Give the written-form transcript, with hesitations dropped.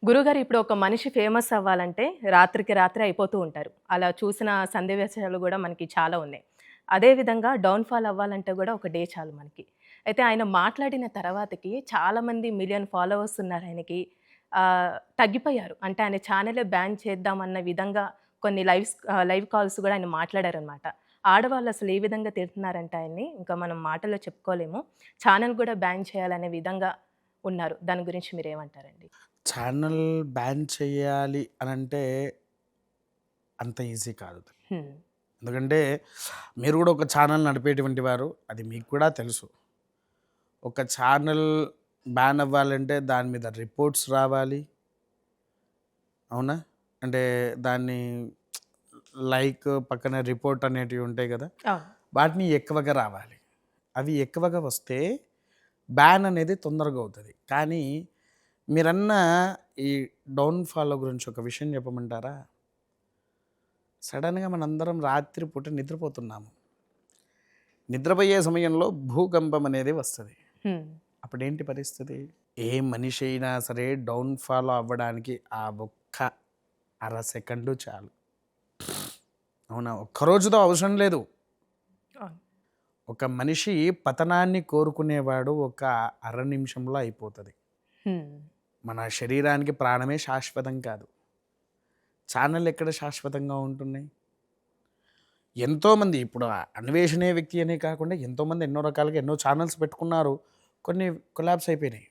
గురువుగారు ఇప్పుడు ఒక మనిషి ఫేమస్ అవ్వాలంటే రాత్రికి రాత్రే అయిపోతూ ఉంటారు. అలా చూసిన సన్నివేశాలు గూడా మనకి చాలా ఉన్నాయి. అదే విధంగా డౌన్‌ఫాల్ అవ్వాలంటే గూడా ఒక డే చాలు మనకి. అయితే ఆయన మాట్లాడిన తర్వాతకి చాలామంది మిలియన్ ఫాలోవర్స్ ఉన్నారాయనకి. తగ్గిపోయారు. అంటే ఆయన ఛానెలే బ్యాన్ చేద్దామన్న విధంగా కొన్ని లైవ్ కాల్స్ గూడా ఆయన మాట్లాడారనమాట. ఆడవాళ్ళు అసలు ఏ విధంగా తిడుతున్నారంటే ఆయన్ని ఇంకా మనం మాటల్లో చెప్పుకోలేము. ఛానెల్ గూడా బ్యాన్ చేయాలనే విధంగా ఉన్నారు. దాని గురించి మీరేమంటారండి? ఛానల్ బ్యాన్ చేయాలి అనంటే అంత ఈజీ కాదు. హ్మ్. ఎందుకంటే మీరు గూడా ఒక ఛానల్ నడిపేటువంటి వారు. అది మీకు కూడా తెలుసు. ఒక ఛానల్ బ్యాన్ అవ్వాలంటే దాని మీద రిపోర్ట్స్ రావాలి. అవునా? అంటే దాన్ని లైక్ పక్కన రిపోర్ట్ అనేటివి ఉంటాయి గదా! అవును. వాటిని ఎక్కువగా రావాలి. అవి ఎక్కువగా వస్తే బ్యాన్ అనేది తొందరగా అవుతది. కానీ మీరన్న ఈ డౌన్‌ఫాల్ గురించి ఒక విషయం చెప్పమంటారా? సడన్‌గా మనందరం రాత్రి పూట నిద్రపోతున్నాము. నిద్రపోయే సమయంలో భూకంపం అనేది వస్తది. హ్మ్. అప్పుడేంటి పరిస్థితి? ఏ మనిషి అయినా సరే డౌన్‌ఫాల్ అవ్వడానికి ఆ ఒక్క అర సెకండు చాలు. అవునా? ఒక్క రోజుతో అవసరం లేదు. అవును. ఒక మనిషి పతనాన్ని కోరుకునేవాడు ఒక అర నిమిషంలో అయిపోతది. హ్మ్. మన శరీరానికి ప్రాణమే శాశ్వతం కాదు. ఛానల్ ఎక్కడ శాశ్వతంగా ఉంటున్నాయి? ఎంతోమంది ఇప్పుడు అన్వేషణే వ్యక్తి అనే కాకుండా ఎంతోమంది ఎన్నో రకాలుగా ఎన్నో ఛానల్స్ పెట్టుకున్నారు. కొన్ని కొలాప్స్ అయిపోయినాయి.